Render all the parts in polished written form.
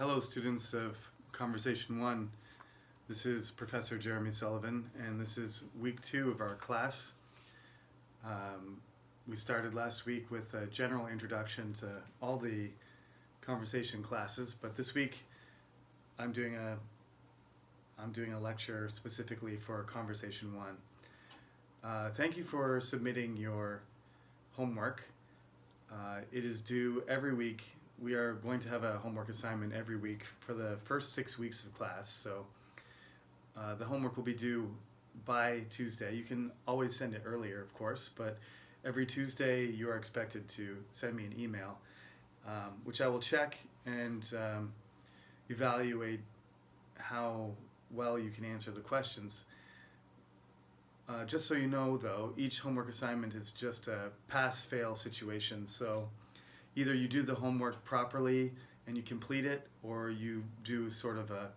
Hello, students of Conversation 1. This is Professor Jeremy Sullivan, and this is week 2 of our class. We started last week with a general introduction to all the conversation classes, but this week I'm doing a lecture specifically for Conversation 1. Thank you for submitting your homework. It is due every week. We are going to have a homework assignment every week for the first 6 weeks of class, so the homework will be due by Tuesday. You can always send it earlier, of course, but every Tuesday you are expected to send me an email, which I will check and evaluate how well you can answer the questions. Just so you know, though, each homework assignment is just a pass-fail situation, so either you do the homework properly and you complete it, or you do sort of a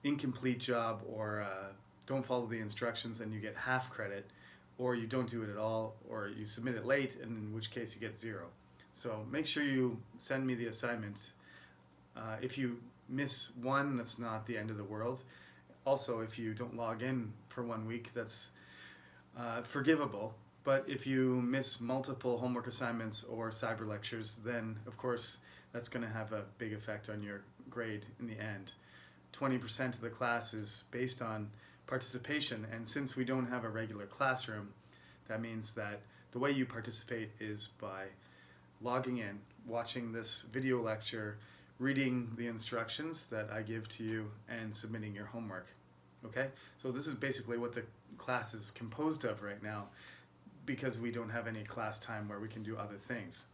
incomplete job, or don't follow the instructions and you get half credit, or you don't do it at all, or you submit it late, and in which case you get 0. So make sure you send me the assignment. If you miss one, that's not the end of the world. Also, if you don't log in for 1 week, that's forgivable. But if you miss multiple homework assignments or cyber lectures, then of course that's going to have a big effect on your grade in the end. 20% of the class is based on participation, and since we don't have a regular classroom, that means that the way you participate is by logging in, watching this video lecture, reading the instructions that I give to you, and submitting your homework. Okay? So this is basically what the class is composed of right now, because we don't have any class time where we can do other things.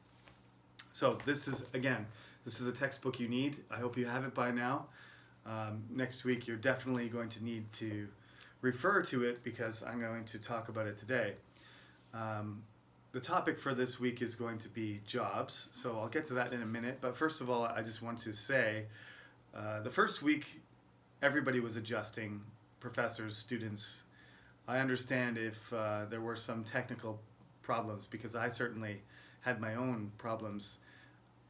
So this is a textbook you need. I hope you have it by now. Next week you're definitely going to need to refer to it because I'm going to talk about it today. The topic for this week is going to be jobs, so I'll get to that in a minute. But first of all, I just want to say the first week everybody was adjusting, professors, students. I understand if there were some technical problems, because I certainly had my own problems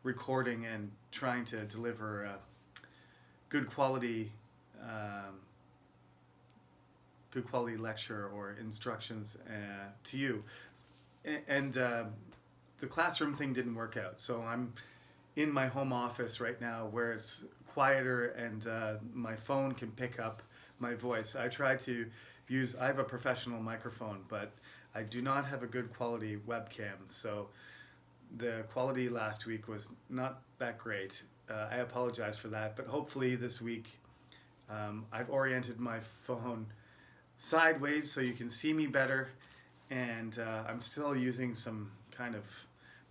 recording and trying to deliver good quality lecture or instructions to you. And the classroom thing didn't work out, so I'm in my home office right now where it's quieter and my phone can pick up my voice. I have a professional microphone, but I do not have a good quality webcam, so the quality last week was not that great. I apologize for that, but hopefully this week I've oriented my phone sideways so you can see me better, and I'm still using some kind of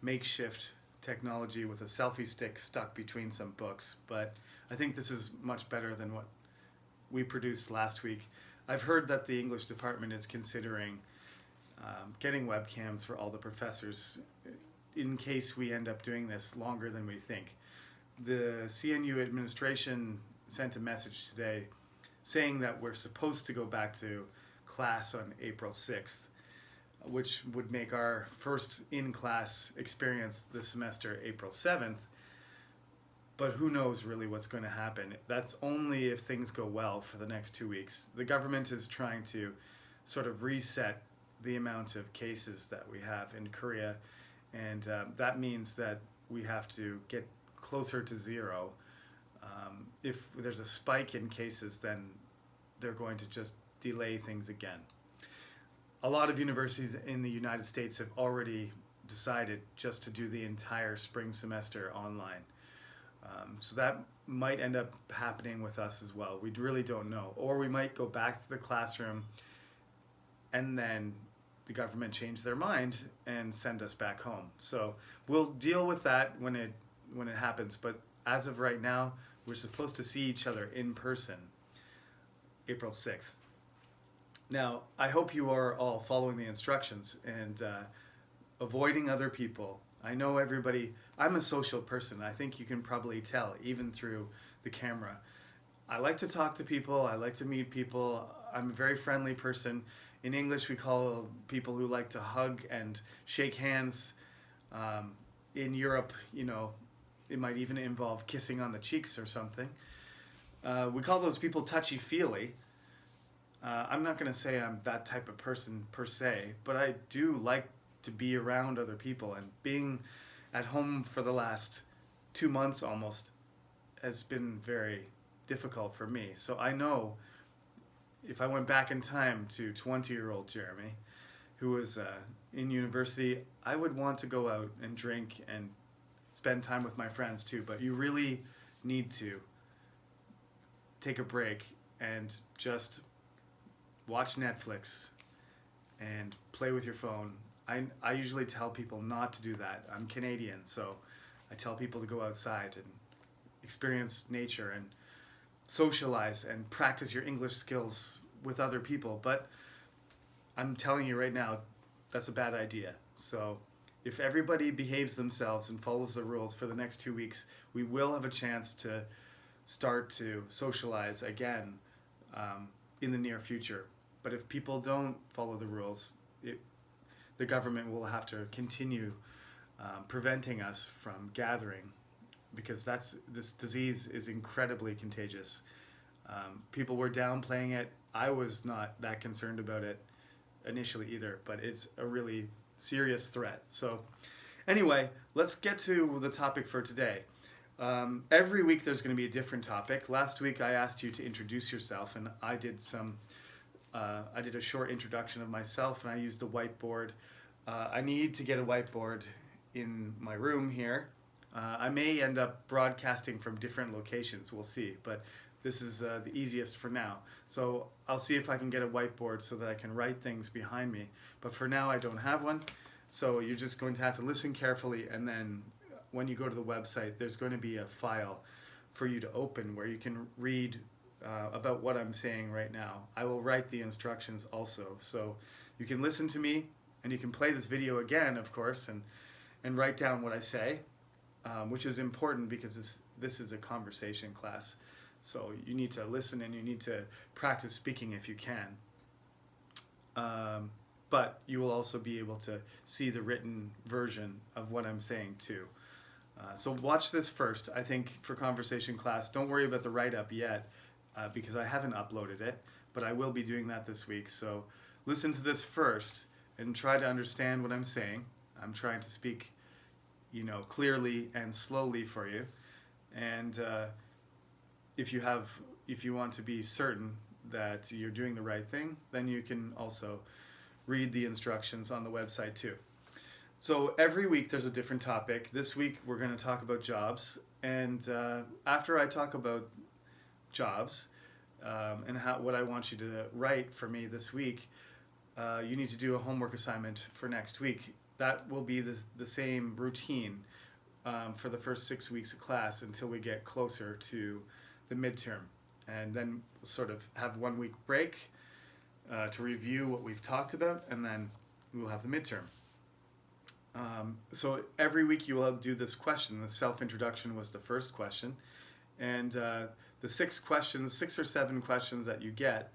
makeshift technology with a selfie stick stuck between some books, but I think this is much better than what we produced last week. I've heard that the English department is considering getting webcams for all the professors in case we end up doing this longer than we think. The CNU administration sent a message today saying that we're supposed to go back to class on April 6th, which would make our first in-class experience this semester April 7th. But who knows really what's going to happen. That's only if things go well for the next 2 weeks. The government is trying to sort of reset the amount of cases that we have in Korea, and that means that we have to get closer to 0. If there's a spike in cases, then they're going to just delay things again. A lot of universities in the United States have already decided just to do the entire spring semester online. So that might end up happening with us as well. We really don't know. Or we might go back to the classroom and then the government change their mind and send us back home. So we'll deal with that when it happens. But as of right now, we're supposed to see each other in person April 6th. Now, I hope you are all following the instructions and avoiding other people. I know everybody, I'm a social person. I think you can probably tell, even through the camera. I like to talk to people. I like to meet people. I'm a very friendly person. In English, we call people who like to hug and shake hands. In Europe, It might even involve kissing on the cheeks or something. We call those people touchy-feely. I'm not going to say I'm that type of person per se, but I do like to be around other people, and being at home for the last 2 months almost has been very difficult for me. So I know if I went back in time to 20-year-old Jeremy, who was in university, I would want to go out and drink and spend time with my friends too, but you really need to take a break and just watch Netflix and play with your phone. I usually tell people not to do that. I'm Canadian, so I tell people to go outside and experience nature and socialize and practice your English skills with other people. But I'm telling you right now, that's a bad idea. So if everybody behaves themselves and follows the rules for the next 2 weeks, we will have a chance to start to socialize again in the near future. But if people don't follow the rules, the government will have to continue preventing us from gathering, because this disease is incredibly contagious. People were downplaying it. I was not that concerned about it initially either, but it's a really serious threat. So anyway, let's get to the topic for today. Every week there's going to be a different topic. Last week I asked you to introduce yourself, and I did a short introduction of myself, and I used a whiteboard. I need to get a whiteboard in my room here. I may end up broadcasting from different locations, we'll see, but this is the easiest for now. So I'll see if I can get a whiteboard so that I can write things behind me. But for now I don't have one, so you're just going to have to listen carefully, and then when you go to the website, there's going to be a file for you to open where you can read about what I'm saying right now. I will write the instructions also, so you can listen to me, and you can play this video again, of course, and write down what I say, which is important because this is a conversation class. So you need to listen and you need to practice speaking if you can. But you will also be able to see the written version of what I'm saying too. So watch this first. I think for conversation class, don't worry about the write-up yet because I haven't uploaded it, but I will be doing that this week. So listen to this first and try to understand what I'm saying. I'm trying to speak, clearly and slowly for you. And if you want to be certain that you're doing the right thing, then you can also read the instructions on the website too. So every week there's a different topic. This week we're going to talk about jobs, and after I talk about jobs and what I want you to write for me this week, you need to do a homework assignment for next week. That will be the same routine for the first 6 weeks of class until we get closer to the midterm, and then sort of have 1 week break to review what we've talked about, and then we will have the midterm. So every week you will do this question. The self-introduction was the first question, and the 6 or 7 questions that you get,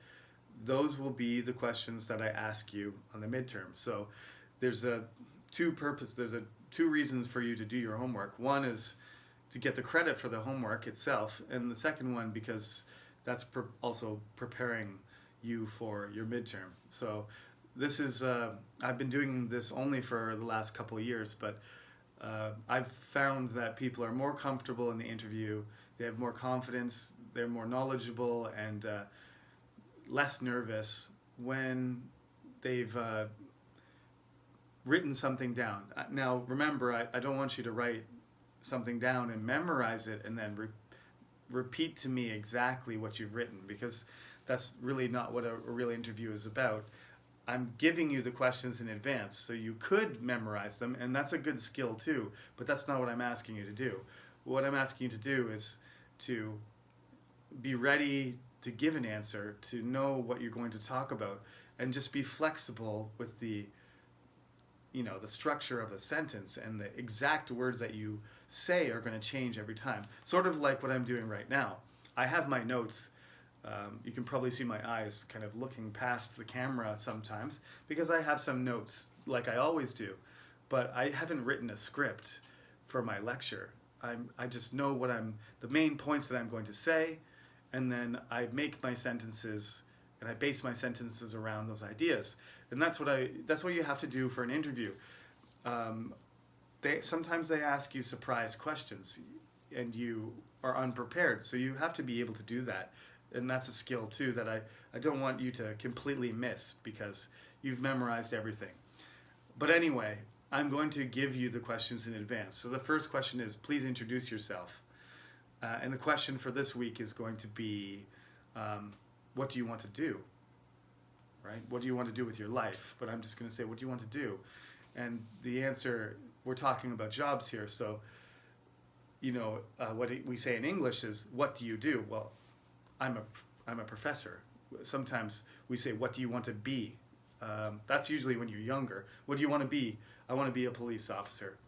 those will be the questions that I ask you on the midterm. So there's two reasons for you to do your homework. One is to get the credit for the homework itself, and the second one because that's also preparing you for your midterm. So this is I've been doing this only for the last couple of years, but I've found that people are more comfortable in the interview, they have more confidence, they're more knowledgeable and less nervous when they've written something down. Now remember, I don't want you to write something down and memorize it and then repeat to me exactly what you've written, because that's really not what a real interview is about. I'm giving you the questions in advance so you could memorize them, and that's a good skill too, but that's not what I'm asking you to do. What I'm asking you to do is to be ready to give an answer, to know what you're going to talk about, and just be flexible with the structure of a sentence, and the exact words that you say are going to change every time. Sort of like what I'm doing right now. I have my notes. You can probably see my eyes kind of looking past the camera sometimes because I have some notes like I always do, but I haven't written a script for my lecture. I just know the main points that I'm going to say, and then I make my sentences and I base my sentences around those ideas. And that's what you have to do for an interview. Sometimes they ask you surprise questions, and you are unprepared, so you have to be able to do that. And that's a skill too that I don't want you to completely miss because you've memorized everything. But anyway, I'm going to give you the questions in advance. So the first question is, please introduce yourself. And the question for this week is going to be, what do you want to do? Right? What do you want to do with your life? But I'm just going to say, what do you want to do? And the answer, we're talking about jobs here. So, what we say in English is, what do you do? Well, I'm a professor. Sometimes we say, what do you want to be? That's usually when you're younger. What do you want to be? I want to be a police officer,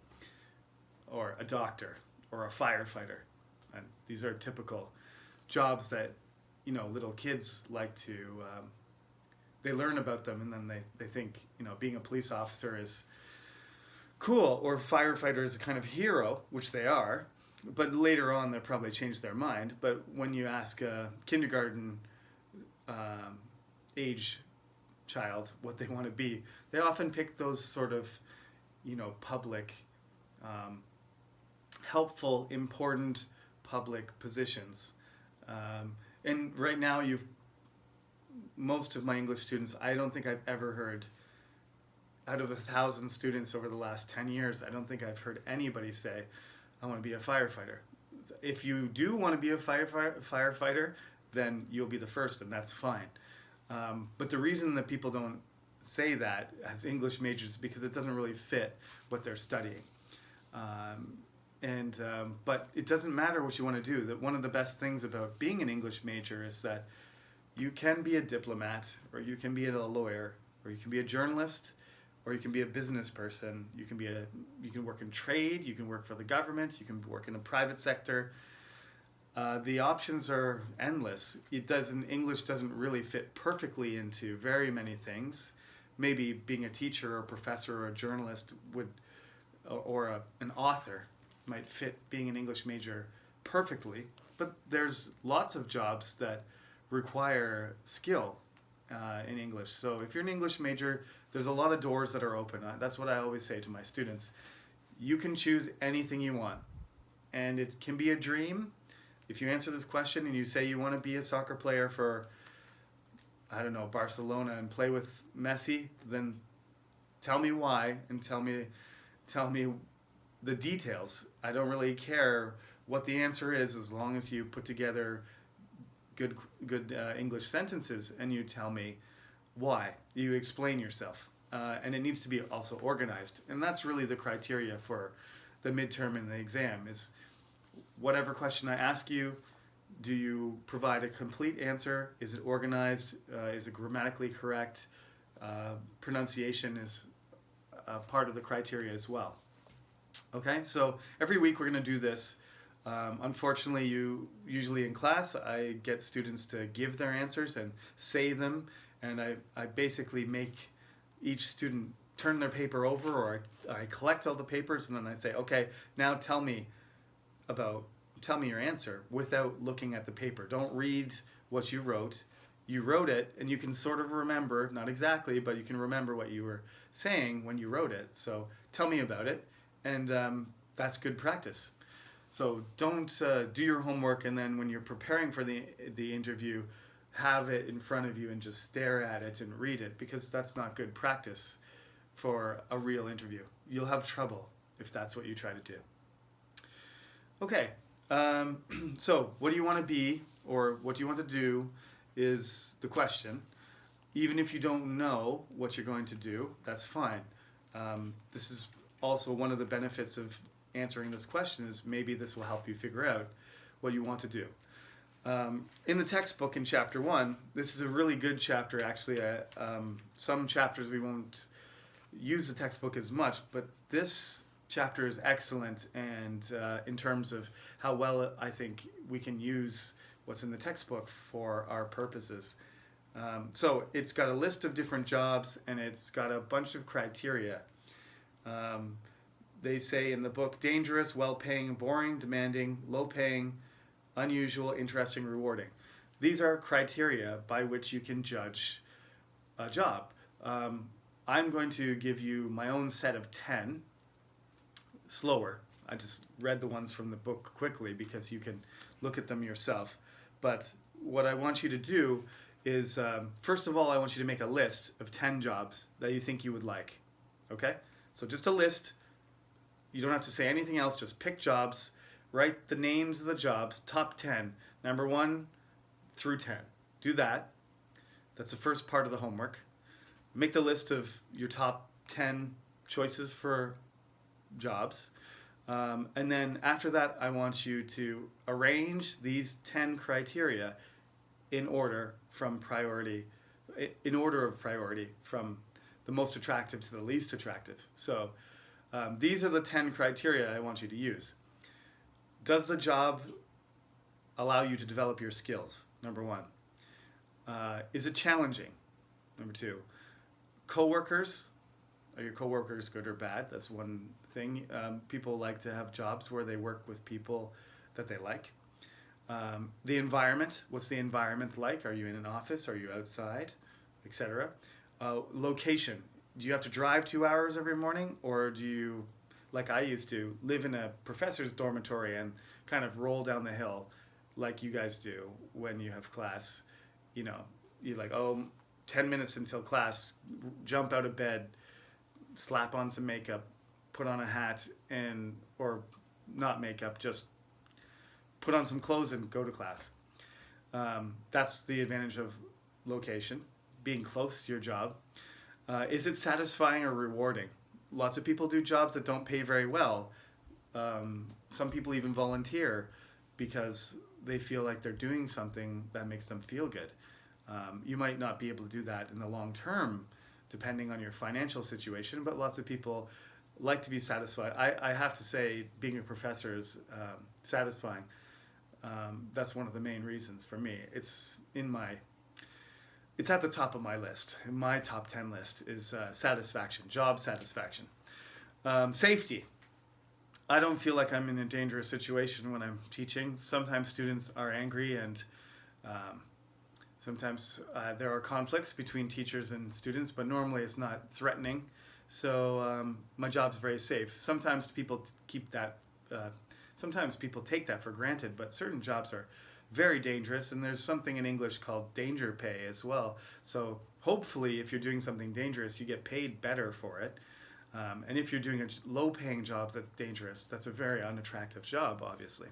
or a doctor, or a firefighter. And these are typical jobs that, little kids like to, they learn about them, and then they think, being a police officer is cool, or firefighter is a kind of hero, which they are. But later on, they'll probably change their mind. But when you ask a kindergarten age child what they want to be, they often pick those sort of, public, helpful, important public positions. And right now, most of my English students, I don't think I've ever heard, out of 1,000 students over the last 10 years, I don't think I've heard anybody say, I want to be a firefighter. If you do want to be a firefighter, then you'll be the first, and that's fine. But the reason that people don't say that as English majors is because it doesn't really fit what they're studying. But it doesn't matter what you want to do. That one of the best things about being an English major is that you can be a diplomat, or you can be a lawyer, or you can be a journalist, or you can be a business person. You can work in trade, you can work for the government, you can work in the private sector. The options are endless. English doesn't really fit perfectly into very many things. Maybe being a teacher or a professor or a journalist or an author might fit being an English major perfectly, but there's lots of jobs that require skill in English. So if you're an English major, there's a lot of doors that are open. That's what I always say to my students. You can choose anything you want, and it can be a dream. If you answer this question and you say you want to be a soccer player for, I don't know, Barcelona and play with Messi, then tell me why and tell me the details. I don't really care what the answer is as long as you put together good English sentences and you tell me why. You explain yourself. And it needs to be also organized. And that's really the criteria for the midterm and the exam is whatever question I ask you, do you provide a complete answer? Is it organized? Is it grammatically correct? Pronunciation is part of the criteria as well. Okay, so every week we're going to do this. Unfortunately, usually in class, I get students to give their answers and say them, and I basically make each student turn their paper over, or I collect all the papers, and then I say, okay, now tell me your answer without looking at the paper. Don't read what you wrote. You wrote it, and you can sort of remember, not exactly, but you can remember what you were saying when you wrote it. So tell me about it, and that's good practice. So don't do your homework, and then when you're preparing for the interview, have it in front of you and just stare at it and read it, because that's not good practice for a real interview. You'll have trouble if that's what you try to do. Okay, so what do you want to be, or what do you want to do is the question. Even if you don't know what you're going to do, that's fine. This is also one of the benefits of answering this question, is maybe this will help you figure out what you want to do. In the textbook in chapter 1, this is a really good chapter actually. Some chapters we won't use the textbook as much, but this chapter is excellent, and in terms of how well I think we can use what's in the textbook for our purposes. So it's got a list of different jobs, and it's got a bunch of criteria. they say in the book, dangerous, well-paying, boring, demanding, low-paying, unusual, interesting, rewarding. These are criteria by which you can judge a job. I'm going to give you my own set of 10, slower. I just read the ones from the book quickly because you can look at them yourself. But what I want you to do is, first of all, I want you to make a list of 10 jobs that you think you would like. Okay? So just a list. You don't have to say anything else. Just pick jobs. Write the names of the jobs, top 10, number 1 through 10. Do that. That's the first part of the homework. Make the list of your top 10 choices for jobs. And then after that, I want you to arrange these 10 criteria in order of priority from the most attractive to the least attractive. So these are the 10 criteria I want you to use. Does the job allow you to develop your skills? Number 1. Is it challenging? Number 2. Coworkers. Are your coworkers good or bad? That's one thing. People like to have jobs where they work with people that they like. The environment. What's the environment like? Are you in an office? Are you outside? Etc. Location. Do you have to drive 2 hours every morning, or do you, like I used to, live in a professor's dormitory and kind of roll down the hill like you guys do when you have class? You know, you're like, 10 minutes until class, jump out of bed, slap on some makeup, put on a hat, or not makeup, just put on some clothes and go to class. That's the advantage of location, being close to your job. Is it satisfying or rewarding? Lots of people do jobs that don't pay very well. Some people even volunteer because they feel like they're doing something that makes them feel good. You might not be able to do that in the long term, depending on your financial situation, but lots of people like to be satisfied. I have to say, being a professor is satisfying. That's one of the main reasons for me. It's at the top of my list. My top 10 list is satisfaction, job satisfaction. Safety. I don't feel like I'm in a dangerous situation when I'm teaching. Sometimes students are angry, and sometimes there are conflicts between teachers and students, but normally it's not threatening. So my job's very safe. Sometimes people take that for granted, but certain jobs are very dangerous, and there's something in English called danger pay as well. So hopefully if you're doing something dangerous, you get paid better for it. And if you're doing a low-paying job that's dangerous, that's a very unattractive job, obviously.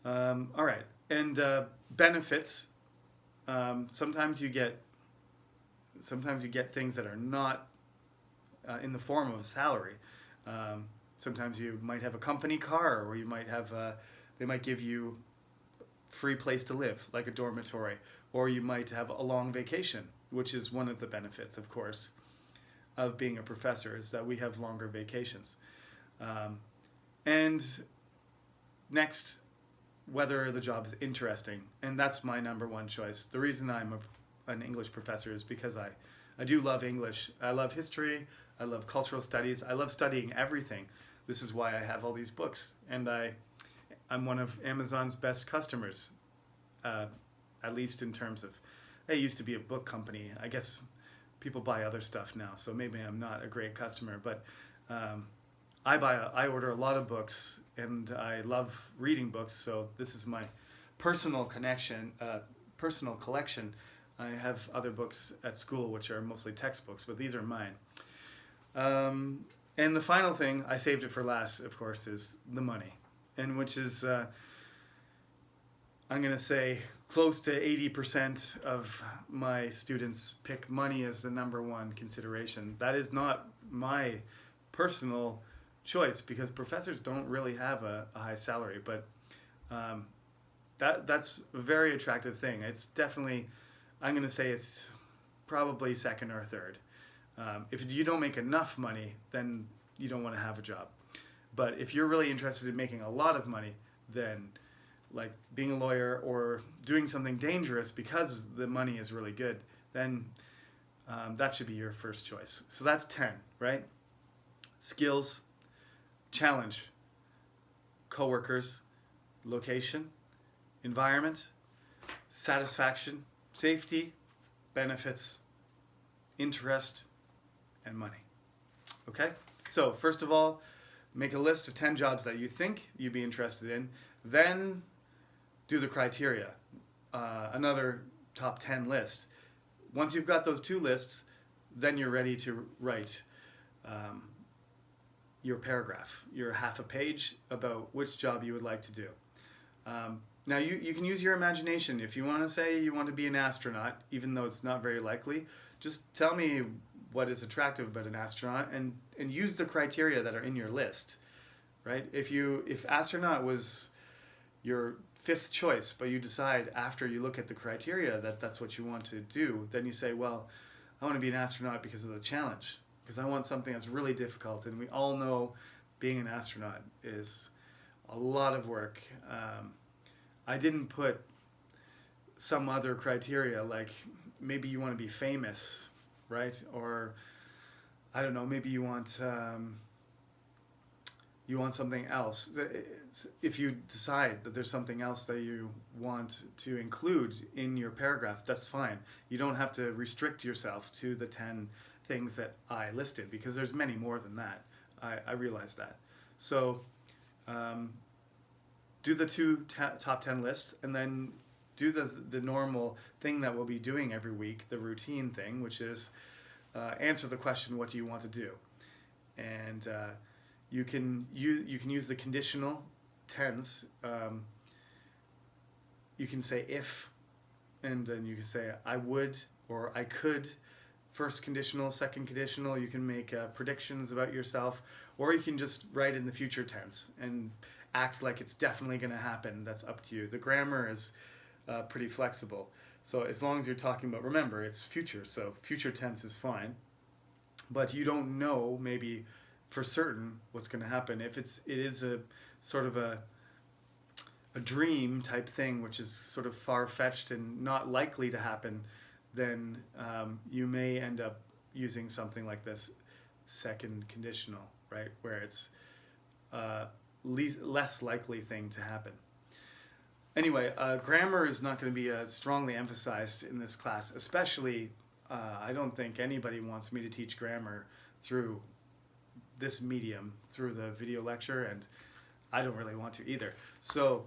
All right, and benefits. Sometimes you get things that are not in the form of a salary. Sometimes you might have a company car, or you might have they might give you free place to live, like a dormitory, or you might have a long vacation, which is one of the benefits, of course, of being a professor, is that we have longer vacations. And next, whether the job is interesting, and that's my number 1 choice. The reason I'm an English professor is because I do love English. I love history, I love cultural studies, I love studying everything. This is why I have all these books, and I'm one of Amazon's best customers, at least in terms of, I used to be a book company. I guess people buy other stuff now, so maybe I'm not a great customer, but I order a lot of books, and I love reading books, so this is my personal collection. I have other books at school, which are mostly textbooks, but these are mine. And the final thing, I saved it for last, of course, is the money, and which is, I'm going to say, close to 80% of my students pick money as the number 1 consideration. That is not my personal choice, because professors don't really have a high salary, but that's a very attractive thing. It's definitely, I'm going to say it's probably second or third. If you don't make enough money, then you don't want to have a job. But if you're really interested in making a lot of money, then like being a lawyer or doing something dangerous because the money is really good, then that should be your first choice. So that's 10, right? Skills, challenge, coworkers, location, environment, satisfaction, safety, benefits, interest, and money. Okay? So, first of all, make a list of 10 jobs that you think you'd be interested in. Then do the criteria. Another top 10 list. Once you've got those two lists, then you're ready to write your paragraph, your half a page about which job you would like to do. Now, you can use your imagination. If you want to say you want to be an astronaut, even though it's not very likely, just tell me what is attractive about an astronaut and use the criteria that are in your list, right? If astronaut was your fifth choice, but you decide after you look at the criteria that that's what you want to do, then you say, well, I want to be an astronaut because of the challenge, because I want something that's really difficult. And we all know being an astronaut is a lot of work. I didn't put some other criteria, like maybe you want to be famous, right? Or I don't know, maybe you want something else. If you decide that there's something else that you want to include in your paragraph, that's fine. You don't have to restrict yourself to the 10 things that I listed, because there's many more than that. I realize that. So do the top 10 lists, and then do the normal thing that we'll be doing every week, the routine thing, which is answer the question, what do you want to do? And you can use the conditional tense. You can say if, and then you can say I would or I could. First conditional, second conditional. You can make predictions about yourself, or you can just write in the future tense and act like it's definitely going to happen. That's up to you. The grammar is pretty flexible. So as long as you're talking about, remember, it's future, so future tense is fine. But you don't know maybe for certain what's going to happen. If it is a sort of a dream type thing, which is sort of far-fetched and not likely to happen, then you may end up using something like this second conditional, right, where it's less likely thing to happen. Anyway, grammar is not going to be strongly emphasized in this class, especially I don't think anybody wants me to teach grammar through this medium, through the video lecture, and I don't really want to either. So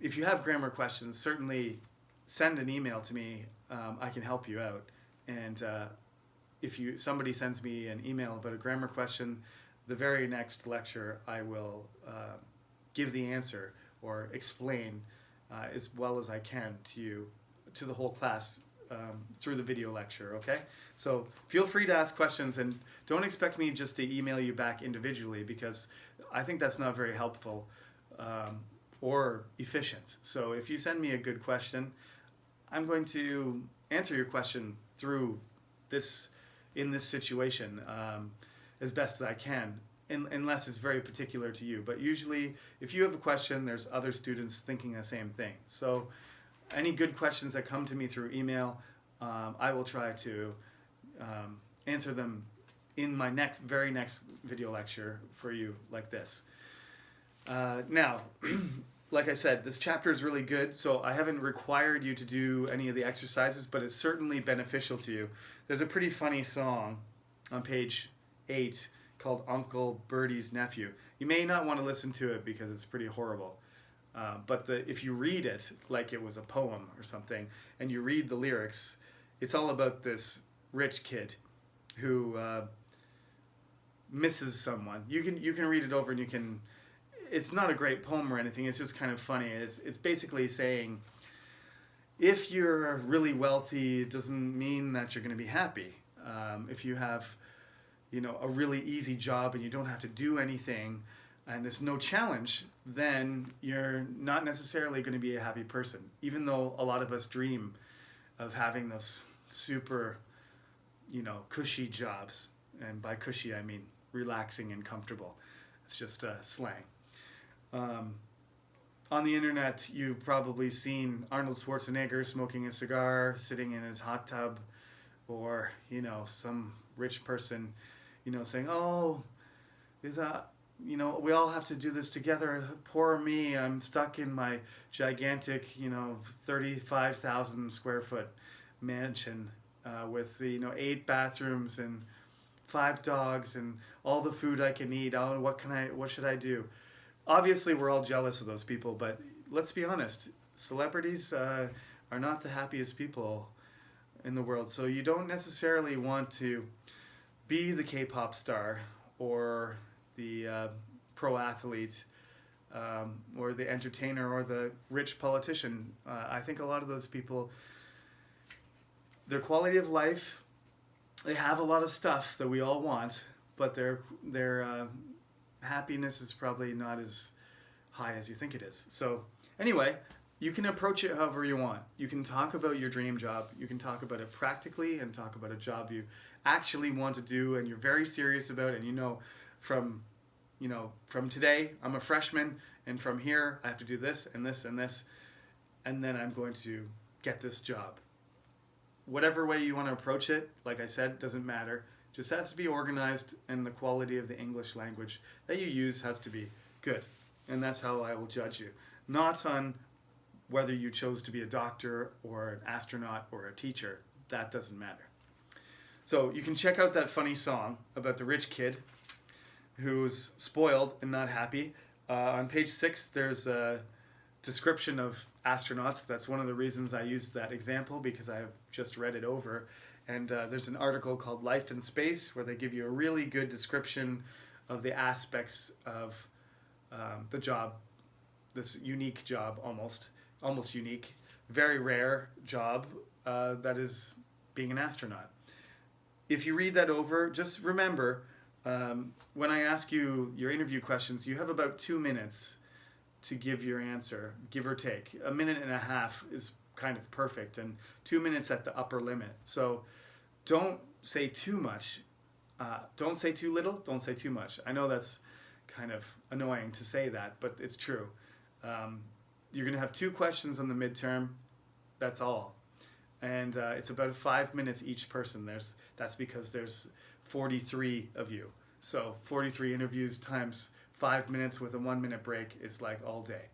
if you have grammar questions, certainly send an email to me. I can help you out. And if somebody sends me an email about a grammar question, the very next lecture I will give the answer or explain as well as I can to the whole class through the video lecture, okay? So feel free to ask questions, and don't expect me just to email you back individually, because I think that's not very helpful or efficient. So if you send me a good question, I'm going to answer your question through in this situation as best as I can, unless it's very particular to you. But usually, if you have a question, there's other students thinking the same thing. So any good questions that come to me through email, I will try to answer them in my very next video lecture for you, like this. Now, like I said, this chapter is really good, so I haven't required you to do any of the exercises, but it's certainly beneficial to you. There's a pretty funny song on page 8 called Uncle Birdie's Nephew. You may not want to listen to it because it's pretty horrible. But if you read it like it was a poem or something, and you read the lyrics, it's all about this rich kid who misses someone. You can read it over, and it's not a great poem or anything. It's just kind of funny. It's basically saying, if you're really wealthy, it doesn't mean that you're going to be happy. If you have, a really easy job and you don't have to do anything, and there's no challenge, then you're not necessarily going to be a happy person, even though a lot of us dream of having those super, cushy jobs. And by cushy, I mean relaxing and comfortable. It's just slang. On the internet, you've probably seen Arnold Schwarzenegger smoking a cigar, sitting in his hot tub, or, some rich person, saying, oh, we all have to do this together. Poor me, I'm stuck in my gigantic, 35,000 square foot mansion with, 8 bathrooms and 5 dogs and all the food I can eat. Oh, what should I do? Obviously, we're all jealous of those people, but let's be honest. Celebrities are not the happiest people in the world. So you don't necessarily want to be the K-pop star or the pro athlete or the entertainer or the rich politician. I think a lot of those people, their quality of life, they have a lot of stuff that we all want, but their happiness is probably not as high as you think it is. So anyway, you can approach it however you want. You can talk about your dream job. You can talk about it practically and talk about a job you actually want to do and you're very serious about, and from today I'm a freshman and from here I have to do this and this and this, and then I'm going to get this job. Whatever way you want to approach it, like I said, doesn't matter. Just has to be organized, and the quality of the English language that you use has to be good. And that's how I will judge you. Not on whether you chose to be a doctor or an astronaut or a teacher. That doesn't matter. So you can check out that funny song about the rich kid who's spoiled and not happy. On page 6, there's a description of astronauts. That's one of the reasons I used that example, because I have just read it over. And there's an article called Life in Space where they give you a really good description of the aspects of the job, this unique job, almost unique, very rare job that is being an astronaut. If you read that over, just remember, when I ask you your interview questions, you have about 2 minutes to give your answer, give or take. 1.5 minutes is kind of perfect, and 2 minutes at the upper limit. So don't say too much. Don't say too little. Don't say too much. I know that's kind of annoying to say that, but it's true. You're going to have 2 questions on the midterm. That's all. And it's about 5 minutes each person. That's because there's 43 of you. So 43 interviews times 5 minutes with a 1 minute break is like all day.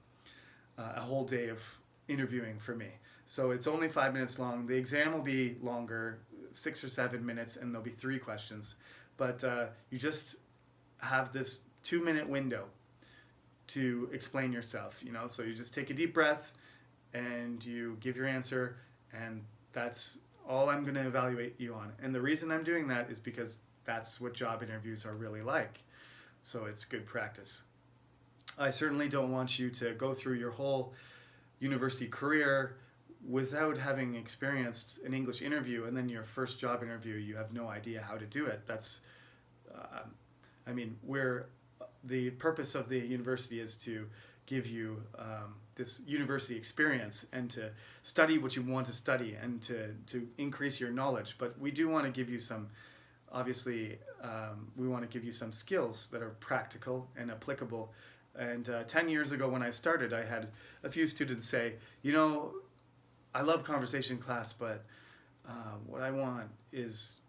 A whole day of interviewing for me. So it's only 5 minutes long. The exam will be longer, 6 or 7 minutes, and there'll be 3 questions. But you just have this 2 minute window to explain yourself, So you just take a deep breath and you give your answer, and that's all I'm going to evaluate you on. And the reason I'm doing that is because that's what job interviews are really like. So it's good practice. I certainly don't want you to go through your whole university career without having experienced an English interview, and then your first job interview, you have no idea how to do it. That's, the purpose of the university is to give you this university experience and to study what you want to study and to increase your knowledge. But we do want to give you some, obviously, we want to give you some skills that are practical and applicable. And 10 years ago when I started, I had a few students say, I love conversation class, but what I want is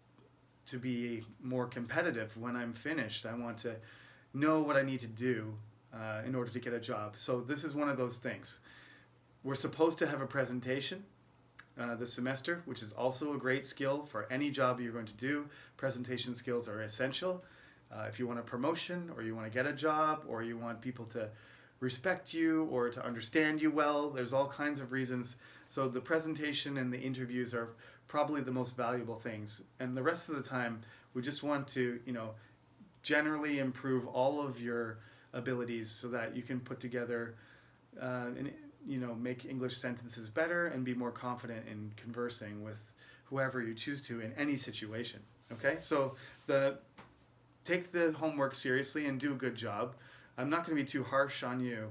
to be more competitive when I'm finished. I want to know what I need to do in order to get a job. So this is one of those things. We're supposed to have a presentation this semester, which is also a great skill for any job you're going to do. Presentation skills are essential. If you want a promotion, or you want to get a job, or you want people to respect you or to understand you well, there's all kinds of reasons. So the presentation and the interviews are probably the most valuable things. And the rest of the time, we just want to, generally improve all of your abilities so that you can put together and make English sentences better and be more confident in conversing with whoever you choose to in any situation. Okay, so take the homework seriously and do a good job. I'm not going to be too harsh on you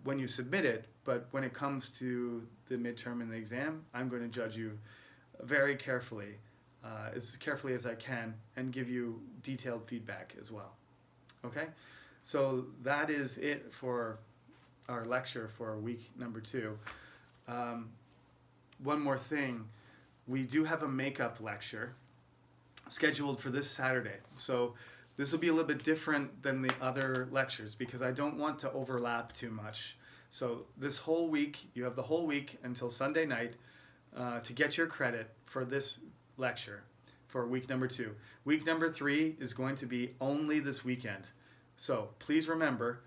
when you submit it, but when it comes to the midterm and the exam, I'm going to judge you very carefully, as carefully as I can, and give you detailed feedback as well. Okay, so that is it for our lecture for week number 2. One more thing, we do have a makeup lecture scheduled for this Saturday. So This will be a little bit different than the other lectures because I don't want to overlap too much. So this whole week, you have the whole week until Sunday night to get your credit for this lecture for week number 2. Week number 3 is going to be only this weekend. So please remember,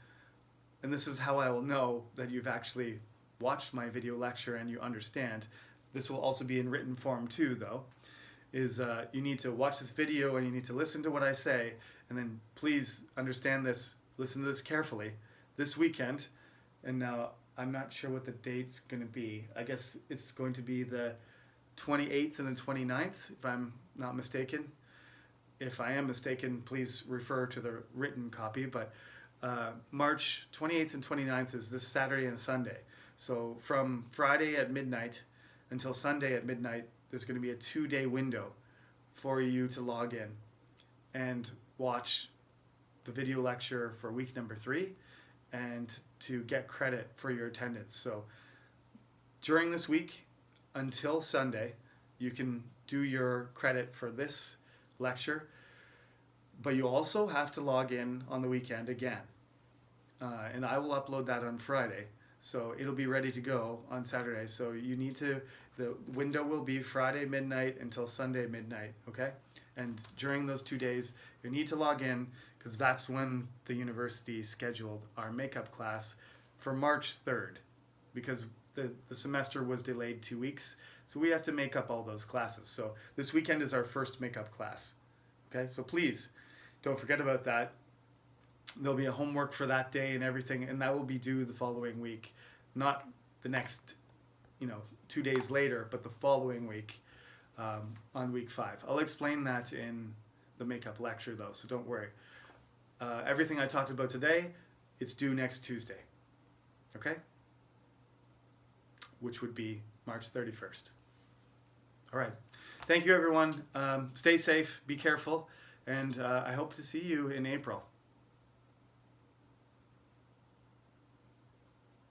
and this is how I will know that you've actually watched my video lecture and you understand. This will also be in written form too, though, is you need to watch this video and you need to listen to what I say, and then please understand this, listen to this carefully. This weekend, and now I'm not sure what the date's going to be. I guess it's going to be the 28th and the 29th, if I'm not mistaken. If I am mistaken, please refer to the written copy, but March 28th and 29th is this Saturday and Sunday. So from Friday at midnight until Sunday at midnight, there's going to be a 2-day window for you to log in and watch the video lecture for week number 3 and to get credit for your attendance. So during this week until Sunday, you can do your credit for this lecture, but you also have to log in on the weekend again. And I will upload that on Friday. So it'll be ready to go on Saturday. So you need to, the window will be Friday midnight until Sunday midnight, okay? And during those 2 days, you need to log in because that's when the university scheduled our makeup class for March 3rd because the semester was delayed 2 weeks. So we have to make up all those classes. So this weekend is our first makeup class, okay? So please don't forget about that. There'll be a homework for that day and everything, and that will be due the following week, not the next, 2 days later, but the following week on week 5. I'll explain that in the makeup lecture though, so don't worry. Everything I talked about today, it's due next Tuesday, okay? Which would be March 31st. All right. Thank you, everyone. Stay safe, be careful, and I hope to see you in April.